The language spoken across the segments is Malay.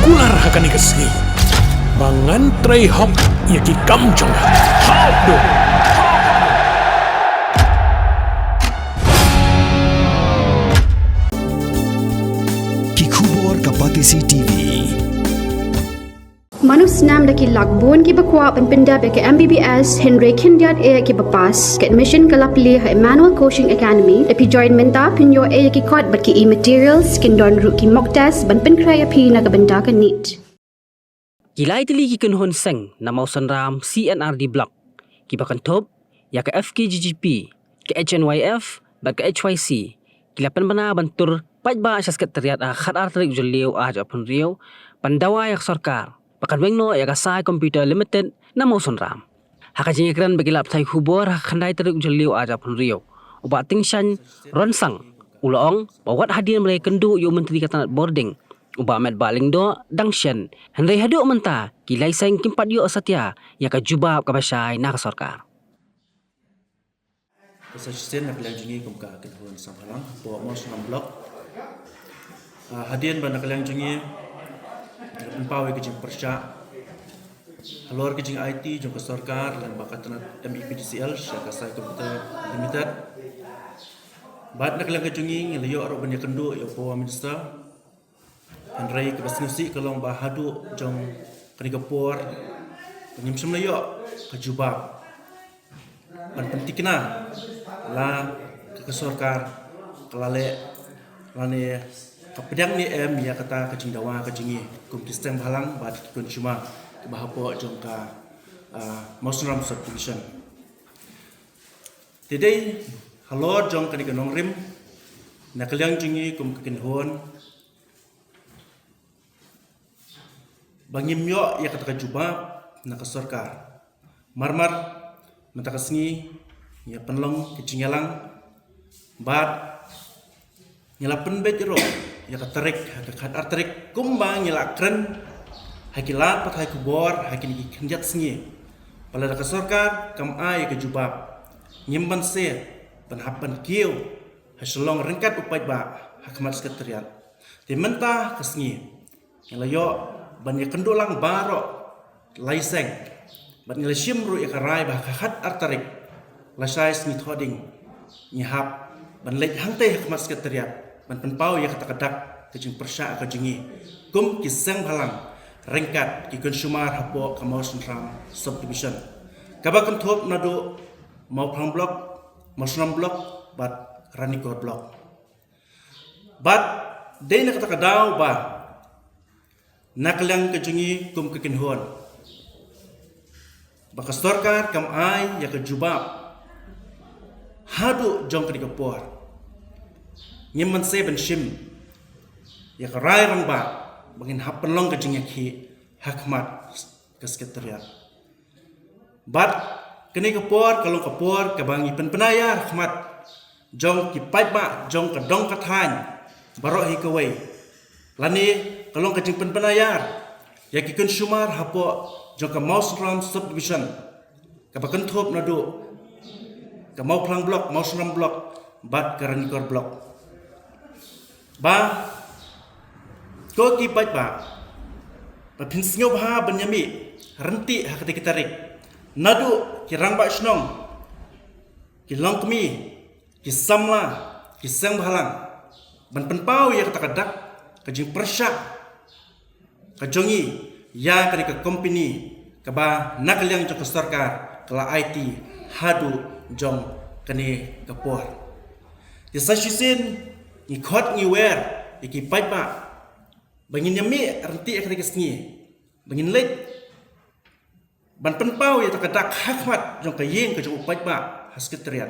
kular hakan ikasni. Bangan tray hok yaki kamjong. Hok do. Kikubor Kapatisi TV. Manus nam daki lakbon ki bakwa penpenda beke MBBS Henry Kindiat e ki bapas ke admission kalapli ha Emmanuel Coaching Academy epi join menta pinyo e ki kot bat ki e-materials kindon ru ki mock test ban penkrai api na kabenda ka NEET. Kilai tili ki kenhon seng na mausan ram CNRD block ki bakantop ya ke FKGGP ke HNYF bat ke HYC kilapan bana bantur pajba asas sekretariat khat artrik julio apun rio pandawa yak sarkar pakan wengno ya kasai computer limited na mausan ram hakajing ekran bagilap thai khubor khandai tarik julio apun rio uba tingshan ronsang ulong bawat hadian mereka kendu yo menteri katanat boarding uba met baling do dangshen hendai hadu menta kilai seng kimpat yo satya ya ka jubab ka basai na ka sarkar Presiden nak kalian jungi kum ka kenhuan samalang po mos nam blok hadian ban kalian jungi empawe ke jing persya halor ke jing IT jong ka sarkar lan bakatan MEPDCL syaka sai komputer limited bad nak kalian ke jungi ngeliyo aro ban kendu yo po minister Andrei ke basnusi kalong bahadu jong kani kapor penyimsum layo ke jubab ban pentikna la ke sarkar kelale lane kapedang ni ya kata kecing dawa kecingi kum sistem halang bat consumer ke bahapo jongka mausram subdivision today halo jong kani kenong rim na kaliang jingi kum kekinhon bangim yo ya kata kejubab na ke sarkar marmar mentakasngi ya penlong kecingalang bat nyelapen bet ro ya katarik hakat artarik kumbang nyelakren hakilat pat hakubor hakini kenjat sngi pala ka sarkar kam ai ke jubab nyimban se penhapan kieu haslong rengkat upai ba hakmat sekretariat di mentah kesngi nyelayo ban ya kendolang baro laiseng ban nyelashim ru ya karai ba hakat artarik lasai sni thoding nyihap ban lek hangte hakmat sekretariat ban penpau ya kata-kadak kejing persya ka jingi kum kiseng halang rengkat ki consumer hapo kamaus ram subdivision kabakam thop nado mau phang block masram block bat ranikor block bat deina kata-kadau ba naklang kejingi kum kekinhon bakas sarkar kam ai ya kejubab hadu jong kadi kapor nyeman seben shim ya karai rang ba bangin hapen long kajing yakhi hakmat ke sekretariat bat kini kapor kalong kapor kabangi penayar hakmat jong ki pai ba jong ka dong kathan baro hi kawai lani kalong kajing penayar ya ki consumer hapo jong ka mausram subdivision kabakan thop nadu ka mau plang blok mausram blok bat karanikor blok ba ko ki pai ba pin snyo ba benyami renti hakati kitarik nadu ki rang ba snong ki longkmi ki samla ki sang bahalang ban penpau ya kata kadak kajing persyak kajongi ya kani ka company ka ba nakaliang jong sarkar kala IT hadu jong kani kapor di sashisin ni khot ni wer iki pai ba bangin yami renti akri kesni bangin lek ban penpau ya takadak hakmat jong kayeng ka jong pai ba sekretariat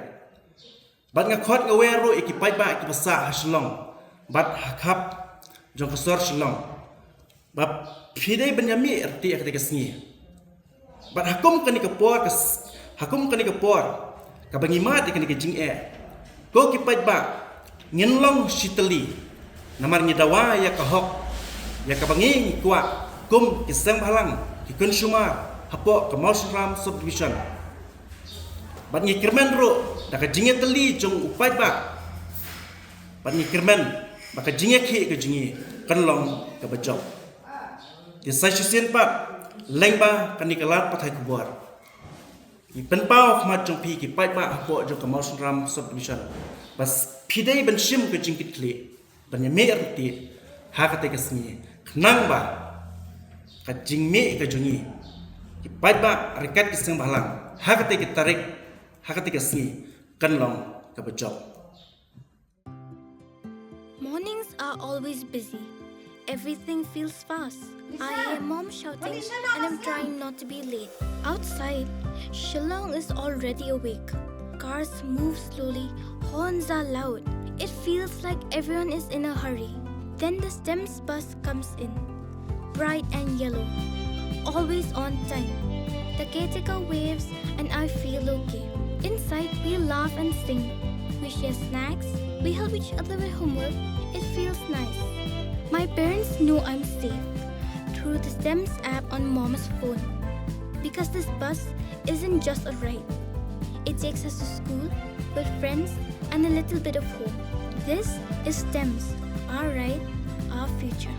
bat nga khot nga wer ro iki pai ba iki basa haslong bat hakap jong kasor shlong bat pidai benyami renti akri kesni bat hakum kani kapor hakum kani kapor kabangi mat ikani kejing ko ki pai ba ngenlong siteli namar nyedawa ya kahok ya kabangi kwa kum kisang halang ki consumer hapo kamausram subdivision bat ngi kirmen ro daka jinge teli jong upai ba bat ngi kirmen baka jinge ki ke jingi kanlong ka bajok Di sasisian pak lengba kanikalat patai kubuar. I penpau khmat jong pi ki pai pa hapo jong kamau sunram subdivision. Bas pidai ben shim ke jingkit kli. Ben me erti hakate kesni. Knang ba ka jingme ka jungi. Ki pai ba rekat kiseng balang. Hakate ki tarik hakate kesni kanlong ka bejok. Mornings are always busy. Everything feels fast. I hear mom shouting and I'm trying not to be late. Outside, Shillong is already awake. Cars move slowly, horns are loud. It feels like everyone is in a hurry. Then the STEMS bus comes in, bright and yellow, always on time. The caretaker waves and I feel okay. Inside, we laugh and sing. We share snacks. We help each other with homework. It feels nice. My parents know I'm safe through the STEMS app on mom's phone. Because this bus isn't just a ride. It takes us to school with friends and a little bit of hope. This is STEMS, our ride, our future.